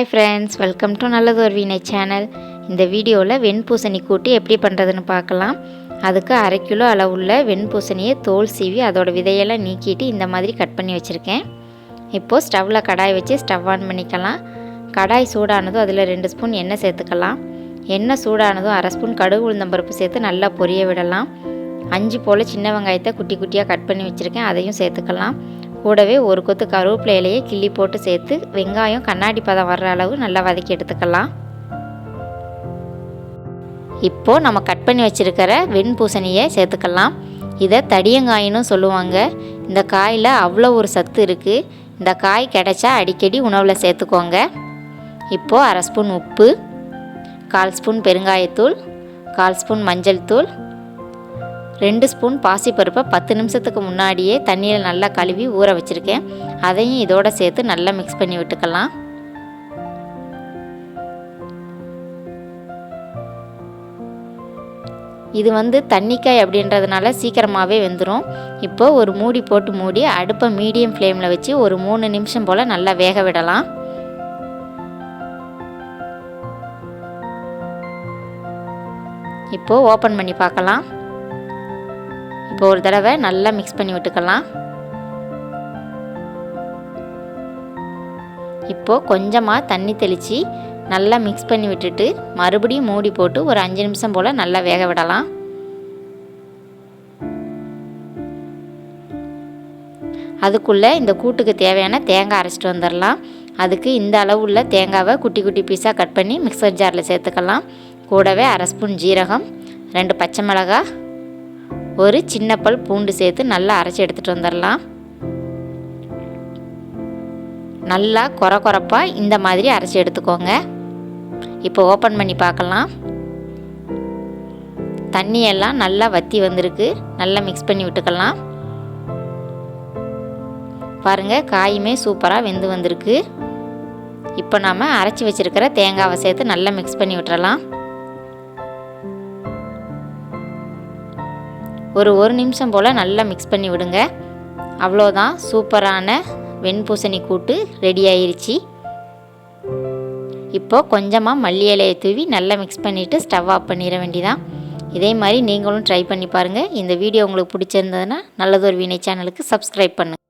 Hi friends, welcome to Nallathor Veenai channel. இந்த வீடியோவில் வெண்பூசணி கூட்டு எப்படி பண்ணுறதுன்னு பார்க்கலாம். அதுக்கு 1/2 கிலோ அளவுள்ள வெண்பூசணியை தோல் சீவி அதோட விதையெல்லாம் நீக்கிட்டு இந்த மாதிரி கட் பண்ணி வச்சுருக்கேன். இப்போது ஸ்டவ்வில் கடாய் வச்சு ஸ்டவ் ஆன் பண்ணிக்கலாம். கடாய் சூடானதும் அதில் 2 ஸ்பூன் எண்ணெய் சேர்த்துக்கலாம். எண்ணெய் சூடானதும் 1/2 ஸ்பூன் கடுகு உளுந்தம்பருப்பு சேர்த்து நல்லா பொரிய விடலாம். 5 போல் சின்ன வெங்காயத்தை குட்டி குட்டியாக கட் பண்ணி வச்சுருக்கேன், அதையும் சேர்த்துக்கலாம். கூடவே ஒரு கொத்து கருவேப்பிலை இலையை கிள்ளி போட்டு சேர்த்து வெங்காயம் கண்ணாடி பதம் வர்ற அளவு நல்லா வதக்கி எடுத்துக்கலாம். இப்போது நம்ம கட் பண்ணி வச்சுருக்கிற வெண்பூசணியை சேர்த்துக்கலாம். இதை தடியங்காயின்னு சொல்லுவாங்க. இந்த காயில் அவ்வளோ ஒரு சத்து இருக்குது. இந்த காய் கிடைச்சா அடிக்கடி உணவில் சேர்த்துக்கோங்க. இப்போது 1/2 ஸ்பூன் உப்பு, 1/4 ஸ்பூன் பெருங்காயத்தூள், 1/4 ஸ்பூன் மஞ்சள் தூள், 2 ஸ்பூன் பாசிப்பருப்பை 10 நிமிஷத்துக்கு முன்னாடியே தண்ணியில் நல்லா கழுவி ஊற வச்சுருக்கேன். அதையும் இதோடு சேர்த்து நல்லா மிக்ஸ் பண்ணி விட்டுக்கலாம். இது தண்ணிக்காய் அப்படின்றதுனால சீக்கிரமாகவே வெந்துடும். இப்போது ஒரு மூடி போட்டு மூடி அடுப்பை மீடியம் ஃப்ளேமில் வச்சு ஒரு 3 நிமிஷம் போல் நல்லா வேக விடலாம். இப்போது ஓப்பன் பண்ணி பார்க்கலாம். இப்போ ஒரு தடவை நல்லா மிக்ஸ் பண்ணி விட்டுக்கலாம். இப்போது கொஞ்சமாக தண்ணி தெளித்து நல்லா மிக்ஸ் பண்ணி விட்டுட்டு மறுபடியும் மூடி போட்டு ஒரு 5 நிமிஷம் போல் நல்லா வேக விடலாம். அதுக்குள்ளே இந்த கூட்டுக்கு தேவையான தேங்காய் அரைச்சிட்டு வந்துடலாம். அதுக்கு இந்த அளவுள்ள தேங்காவை குட்டி குட்டி பீஸாக கட் பண்ணி மிக்சர் ஜாரில் சேர்த்துக்கலாம். கூடவே 1/2 ஸ்பூன் ஜீரகம், 2 பச்சை மிளகாய், ஒரு சின்ன பல் பூண்டு சேர்த்து நல்லா அரைச்சி எடுத்துகிட்டு வந்துடலாம். நல்லா கொரப்பாக இந்த மாதிரி அரைச்சி எடுத்துக்கோங்க. இப்போ ஓப்பன் பண்ணி பார்க்கலாம். தண்ணியெல்லாம் நல்லா வற்றி வந்திருக்கு. நல்லா மிக்ஸ் பண்ணி விட்டுக்கலாம். பாருங்கள், காயுமே சூப்பராக வெந்து வந்திருக்கு. இப்போ நாம் அரைச்சி வச்சுருக்கிற தேங்காவை சேர்த்து நல்லா மிக்ஸ் பண்ணி விட்டுறலாம். ஒரு நிமிஷம் போல் நல்லா மிக்ஸ் பண்ணி விடுங்க. அவ்வளோதான், சூப்பரான வெண்பூசணி கூட்டு ரெடி ஆயிருச்சு. இப்போது கொஞ்சமாக மல்லி இலையை தூவி நல்லா மிக்ஸ் பண்ணிவிட்டு ஸ்டவ் ஆஃப் பண்ணிட வேண்டியதான். இதே மாதிரி நீங்களும் ட்ரை பண்ணி பாருங்கள். இந்த வீடியோ உங்களுக்கு பிடிச்சிருந்ததுன்னா நல்லதொரு வீணை சேனலுக்கு சப்ஸ்கிரைப் பண்ணுங்கள்.